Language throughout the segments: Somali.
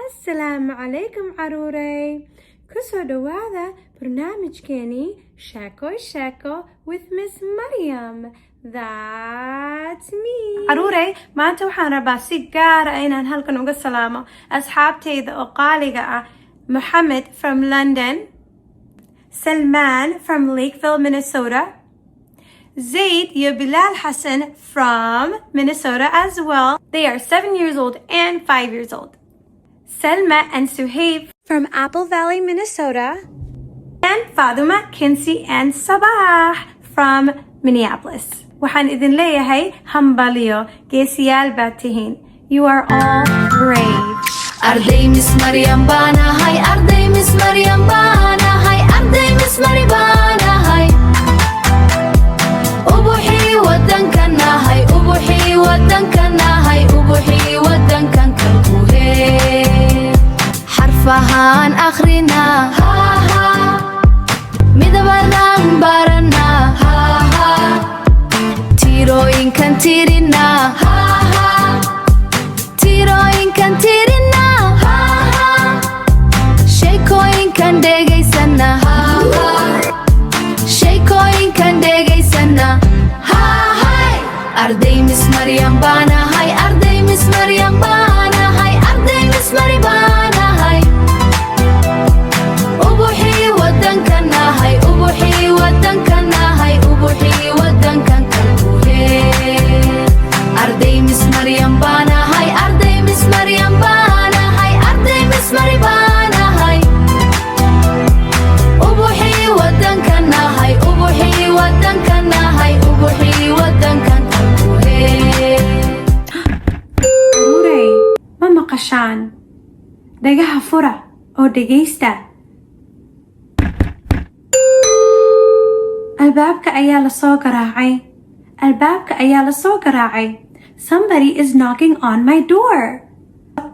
السلام عليكم عروري كسو دواذا برنامج كيني شيكوي شيكو with Miss Mariam. That's me. عروري maanta waxaan rabaa si gaar ah inaan halkan uga salaamo asxaabtayda oo qaaliga ah. Mohammed from London, Salman from Lakeville, Minnesota, Zaid and Bilal Hassan from Minnesota as well. They are 7 years old and 5 years old. Selma and Suhaib from Apple Valley, Minnesota. And Faduma, Kinsey and Sabah from Minneapolis. Waxaan idin leeyahay hambalyo geesiyaal baad tihiin. You are all brave. Arday Miss Mariam baanahay, Arday Miss Mariam baanahay, Arday Miss Mariam baanahay. Ubuxii wadankanahay, ubuxii wadankanahay, ubuxii wadankan kalkuhe. Xarfahan akhrina, ha ha. Midabadan barana, ha ha. Tirooyinkan tirina, ha ha. Tirooyinkan tirina, ha ha. Sheekoyinkan dhegaysana, ha ha. Sheekoyinkan dhegaysana, ha ha. Arday Miss Mariam baanahay, Arday Miss Mariam baanahay, Arday Miss Mariam baanahay. Ubuxii wadankanahay, ubuxii wadankanahay, ubuxii wadankan kalkuhe. Arday Miss Mariam baanahay, Arday Miss Mariam baanahay, Arday Miss Mariam baanahay. Ubuxii wadankanahay, ubuxii wadankanahay, ubuxii wadankan kalkuhe. Caruurey, ma maqashaan? Dhagaha fura oo dhegaysta. Albaabka ayaa la soo garaacay. Albaabka ayaa la soo garaacay. Somebody is knocking on my door.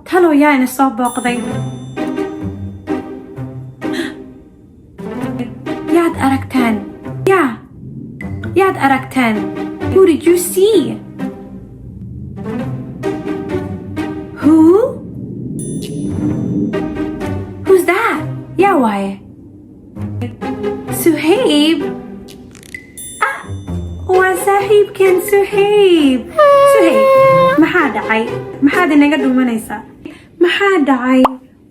Talo yaa ina soo booqday. Yaad aragtaan? Yaad aragtaan? Who did you see? Who? Who's that? Yaa waaye? Suhaib? Waa saaxiibkan Suhaib. Suhaib, maxaa dhacay? Maxaad inaga dhumanaysaa? Maxaa dhacay?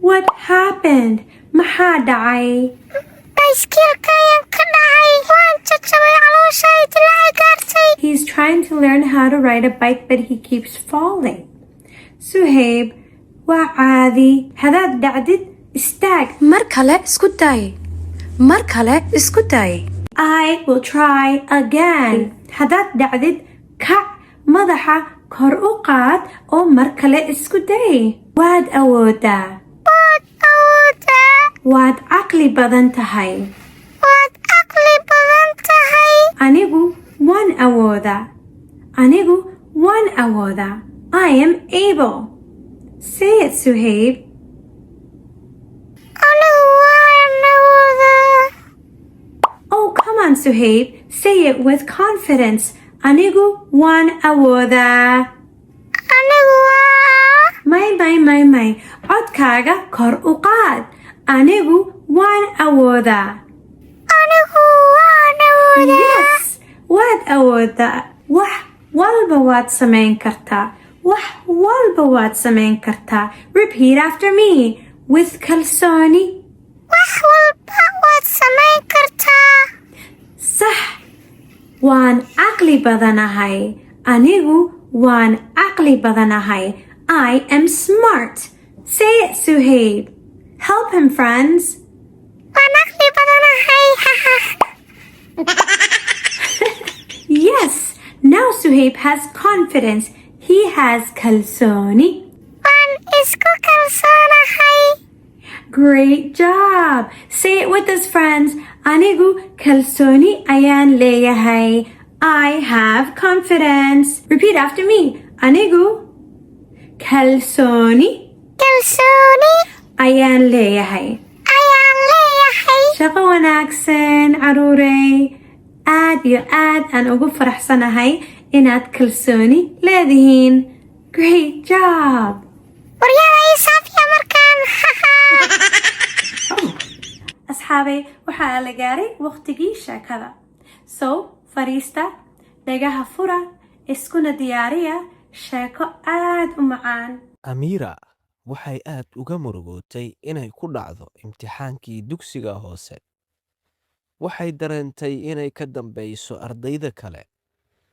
What happened? Maxaa dhacay? Baaskiilkayaan ka dhacay. Waan jajabay calooshayda ilaa gaartay. He's trying to learn how to ride a bike but he keeps falling. Suhaib, waa caadi. Hadaad dhacdid, istaag. Mar kale isku day. Mar kale isku day. I will try again. Hadaad dhacdid, kac madaxa kor u qaad oo mar kale isku day. Waad awoodaa. Waad awoodaa. Waad caqli badan tahay. Waad caqli badan tahay. Anigu waan awoodaa. Anigu waan awoodaa. I am able. Say it, Suhaib. Anigu waan awoodaa. Oh, come on, Suhaib. Say it with confidence. Anigu waan awoodaa. Anigu waa. May. Codkaaga kor u qaad. Anigu waan awoodaa. Anigu waan awoodaa. Yes, waad awoodaa. Wax walba waad samayn kartaa. Wax walba waad samayn kartaa. Repeat after me with kalsooni. Wax walba waad samayn kartaa. Sax. Waan caqli badanahay. Anigu waan caqli badanahay. I am smart. Say it, Suhaib. Help him, friends. Waan caqli badanahay. Yes. Now Suhaib has confidence. He has kalsooni. Waan isku kalsoonahay. Great job. Say it with us, friends. Anigu kalsooni ayaan leeyahay. I have confidence. Repeat after me. Anigu kalsooni Kalsooni ayaan leeyahay. ayaan leeyahay. Shaqo wanaagsan, caruurey. Aad iyo aad aan ugu faraxsanahay inaad kalsooni leedihiin. Great job. Waryada ii saafiya markaan asxaabay waxaa la gaaray waqtigii sheekada. So fariista, dhagaha fura, iskuna diyaariya sheeko aad u macaan. Amira waxay aad uga murugootay inay ku dhacdo imtixaankii dugsiga hoose. Waxay dareentay inay ka dambayso ardayda kale.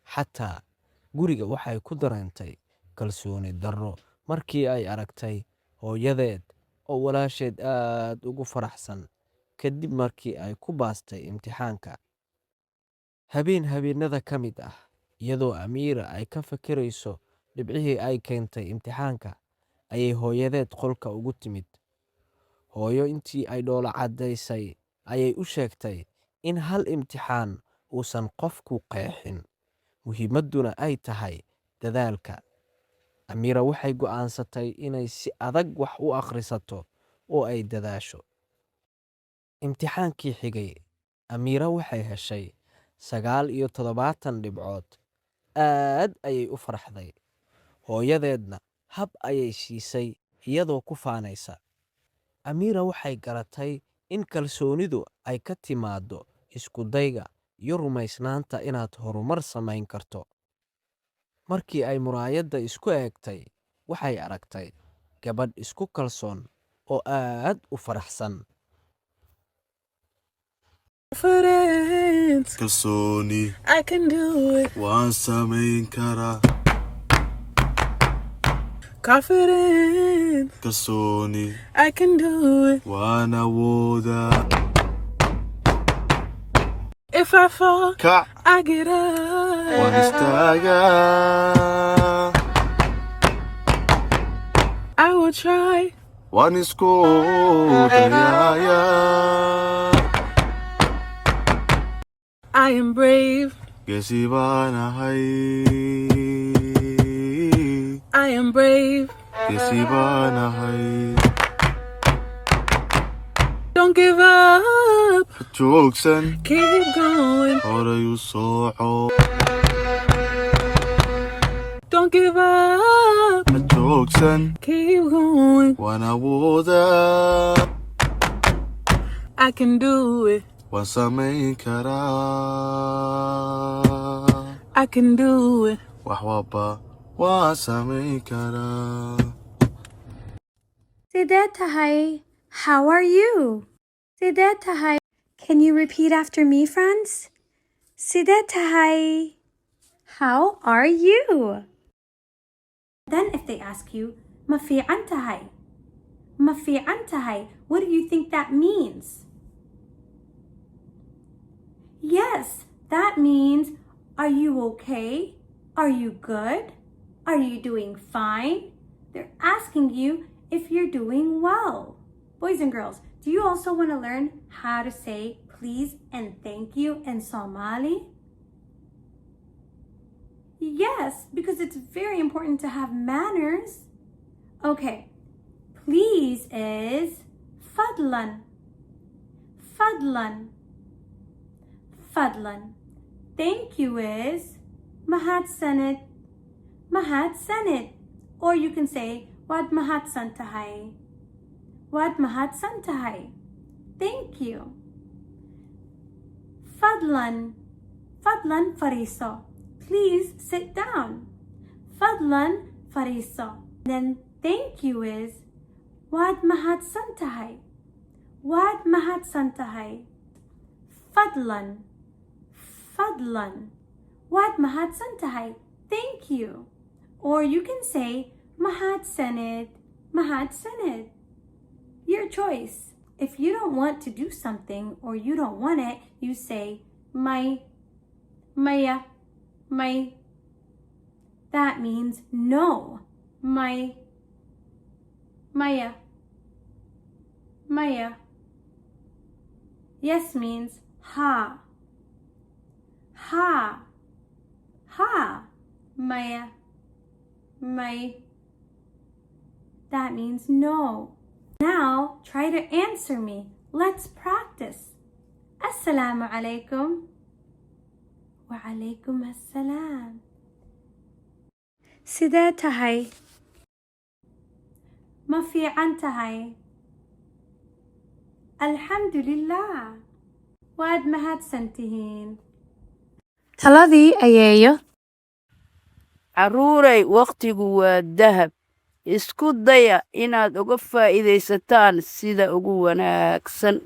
Xataa guriga waxay ku dareentay kalsooni darro markii ay aragtay hooyadeed oo walaasheed aad ugu faraxsan kadib markii ay ku baastay imtixaanka. Habeenada ka mid ah, iyadoo Amira ay ka fakirayso dhibcihii ay keentay imtixaanka, ayay hooyadeed qolka ugu timid. Hooyo intii ay dhoola caddaysay ayay u sheegtay in hal imtixaan uusan qofku qeexin, muhiimadduna ay tahay dadaalka. Amira waxay go'aansatay inay si adag wax u akhrisato oo ay dadaasho. Imtixaankii xigay, Amira waxay heshay 79 dhibcood. Aad ayay u farxday. Hooyadeedna hab ayay siisay iyadoo ku faanaysa. Amira waxay garatay in kalsoonidu ay ka timaado isku dayga iyo rumaysnaanta inaad horumar samayn karto. Markii ay muraayadda isku eegtay, waxay aragtay gabadh isku kalsoon oo aad u faraxsan. Kalsooni, I can do it. waan samayn karaa. Confident, Kalsooni, I can do it. waan awoodaa. If I fall, Kac, I get waan up. istaagaa. I will try. Waan isku dayayaa. I am brave. Geesi baan ahay. I am brave. Geesi baan ahay. Don't give up. Ha joogsan, Keep going. horay u sooco. Don't give up. Ha joogsan, Keep going. waan awoodaa. I can do it. Waan samayn karaa. I can do it. Wax walba waan samayn karaa. Sidee tahay? How are you? Sidee tahay? Can you repeat after me, friends? Sidee tahay? How are you? Then if they ask you, ma fiican tahay? Ma fiican tahay? What do you think that means? Yes, that means, are you okay? Are you good? Are you doing fine? They're asking you if you're doing well. Boys and girls, do you also want to learn how to say please and thank you in Somali? Yes, because it's very important to have manners. Okay, please is fadlan. Fadlan. Fadlan. Thank you is mahadsanid. Mahadsanid. Or you can say wad mahadsan tahay. Wad mahadsan tahay. Thank you. Fadlan. Fadlan fariso. Please sit down. Fadlan fariso. Then thank you is wad mahadsan tahay. Wad mahadsan tahay. Fadlan. Fadlan. Wad mahadsan tahay. Thank you. Or you can say mahadsanid. Mahadsanid. Your choice. If you don't want to do something or you don't want it, you say may. Maya. May. That means no. May. Maya. Maya. Yes means ha. Ha. Ha. Maya. May. That means no. Now try to answer me. Let's practice. Assalamu alaikum. Wa alaikum assalam. Sidee tahay? Ma fiican tahay? alxamdulilah. waad mahadsantihiin. taladii ayeeyo. carruuray wakhtigu waa dahab isku daya inaad uga faa'iidaysataan sida ugu wanaagsan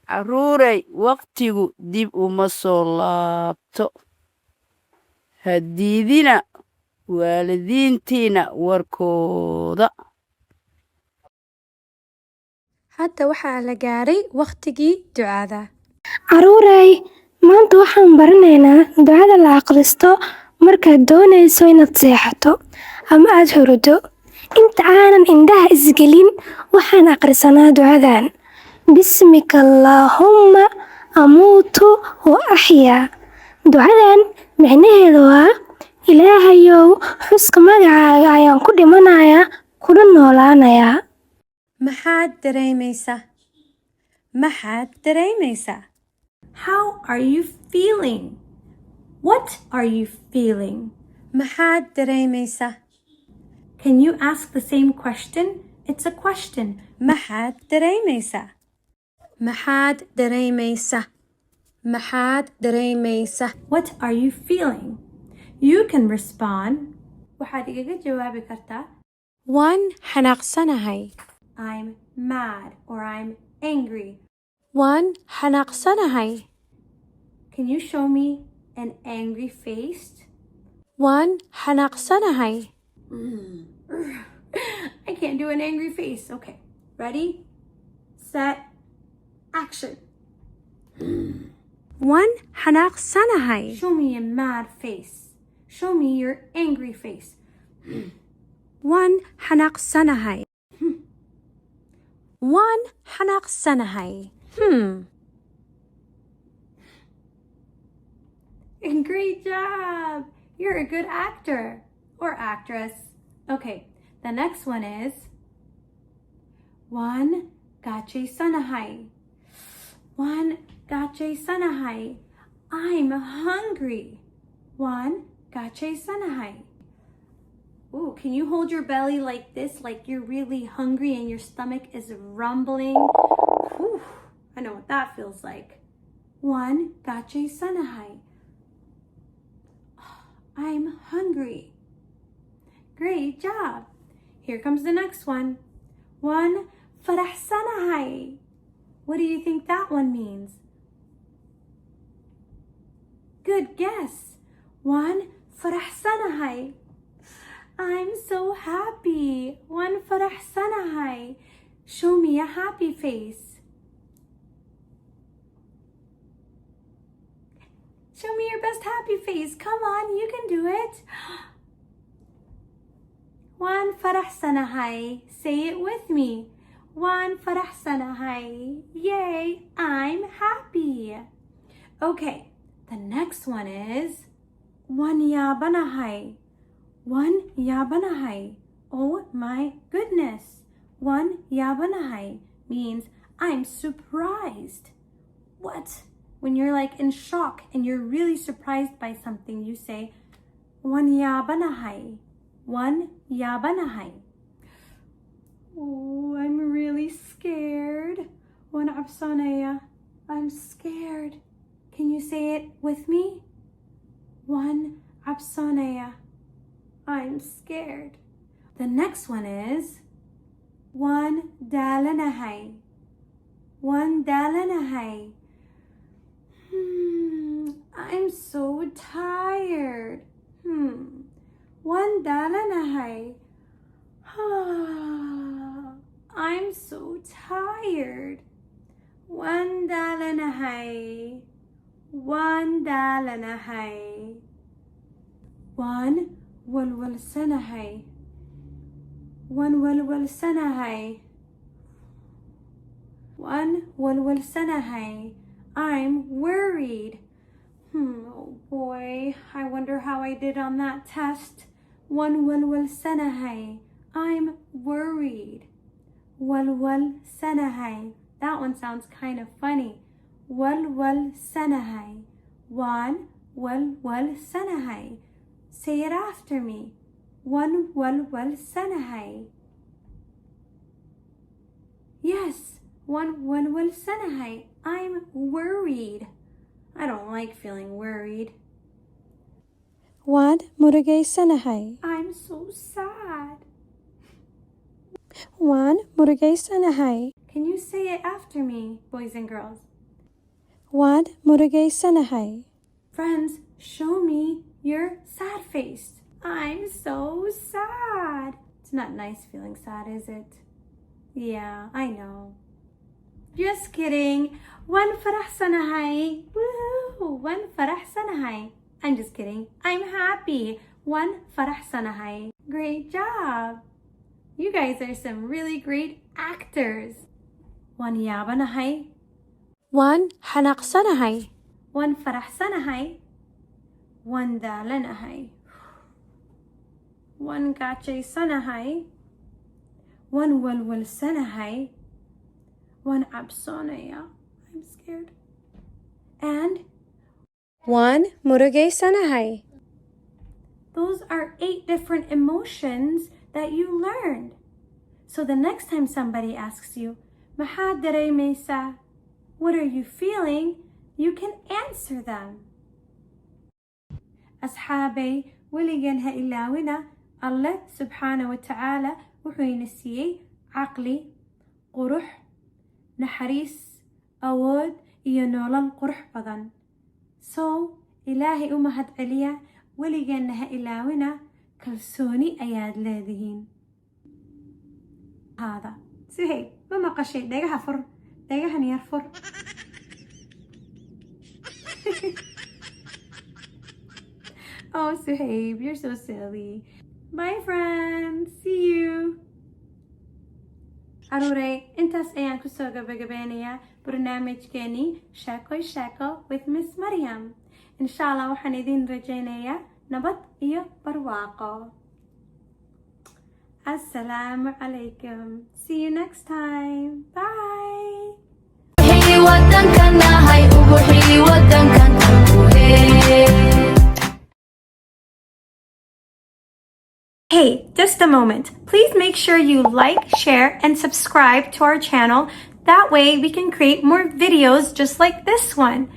carruuray wakhtigu dib uma soo laabto haddiidina waalidiintiina warkooda hadda waxaa la gaaray wakhtigii ducada. Caruuray, maanta waxaan baranaynaa ducada la akhristo markaad doonayso inaad seexato ama aad hurdo. Inta aanan indhaha isgelin, waxaan akhrisanaa ducadan. Bismika Allaahumma amuutu wa axyaa. Ducadan micnaheedu waa Ilaahayow xuska magacaaga ayaan ku dhimanayaa kuna noolaanayaa. maxaad dareemaysaa? maxaad dareemaysaa? How are you feeling? What are you feeling? maxaad dareemaysaa? Can you ask the same question? It's a question. maxaad dareemaysaa? maxaad dareemaysaa? maxaad dareemaysaa? What are you feeling? You can respond. waxaad igaga jawaabi kartaa waan xanaaqsanahay. I'm mad or I'm angry. waan xanaaqsanahay. Can you show me an angry face? waan xanaaqsanahay. I can't do an angry face. Okay. Ready? Set. Action. waan xanaaqsanahay. Show me a mad face. Show me your angry face. waan xanaaqsanahay. waan xanaaqsanahay. Great job! You're a good actor or actress. Okay, the next one is waan gaajaysanahay. waan gaajaysanahay. I'm hungry. waan gaajaysanahay. Ooh, can you hold your belly like this, like you're really hungry and your stomach is rumbling? Whew, I know what that feels like. waan gaajaysanahay. I'm hungry. Great job. Here comes the next one. waan faraxsanahay. What do you think that one means? Good guess. waan faraxsanahay. I'm so happy. waan faraxsanahay. Show me a happy face. Show me your best happy face. Come on, you can do it. waan faraxsanahay. Say it with me. waan faraxsanahay. Yay, I'm happy. Okay, the next one is waan yaabanahay. waan yaabanahay. Oh my goodness. waan yaabanahay means I'm surprised. What? When you're like in shock and you're really surprised by something, you say waan yaabanahay. waan yaabanahay. Oh, I'm really scared. waan cabsanaya. I'm scared. Can you say it with me? waan cabsanaya. I'm scared. The next one is waan daalanahay. waan daalanahay. I'm so tired. waan daalanahay. I'm so tired. waan daalanahay. waan daalanahay. waan walwalsanahay. waan walwalsanahay. waan walwalsanahay. I'm worried. Oh boy, I wonder how I did on that test. waan walwalsanahay. I'm worried. walwalsanahay. That one sounds kind of funny. walwalsanahay. waan walwalsanahay. Say it after me. waan walwalsanahay. Yes, waan walwalsanahay. I'm worried. I don't like feeling worried. waan murugaysanahay. I'm so sad. waan murugaysanahay. Can you say it after me, boys and girls? waan murugaysanahay. Friends, show me your sad face. I'm so sad. It's not nice feeling sad, is it? Yeah, I know. Just kidding. Waan faraxsanahay. Woohoo! Waan faraxsanahay. I'm just kidding. I'm happy. Waan faraxsanahay. Great job. You guys are some really great actors. Waan yaabanahay. waan xanaaqsanahay. Waan faraxsanahay. Waan daalanahay. Waan gaajaysanahay. Waan walwalsanahay. Waan cabsoonaya. I'm scared. And waan murugaysanahay. those are 8 different emotions that you learned. So the next time somebody asks you, maxaad dareemaysaa? What are you feeling? You can answer them. Asxaabay, weligan ha ilaawina, Allah subxaanahu wa ta'ala wuxuu ina siiyey caqli, qurux, naxariis, awood iyo nolol qurux badan. So, Ilaahay u mahad celiya, weligeena ha ilaawina, kalsooni ayaad leedihiin. Hada. Suhayb, ma maqashay dhagaha fur, dhagahan yar fur. Oh, Suhayb, you're so silly. Bye, friends. See you. Caruurey, intaas ayaan kusoo gabagabeynayaa barnaamijkeenii Sheekoy Sheeko with Miss Mariam. Inshallah waxaan idin rajaynayaa nabad iyo barwaaqo. Assalamu alaikum. See you next time. Bye. Ubuxii wadankan nahay, ubuxii wadankan ubuxii. Hey, just a moment. Please make sure you like, share, and subscribe to our channel. That way we can create more videos just like this one.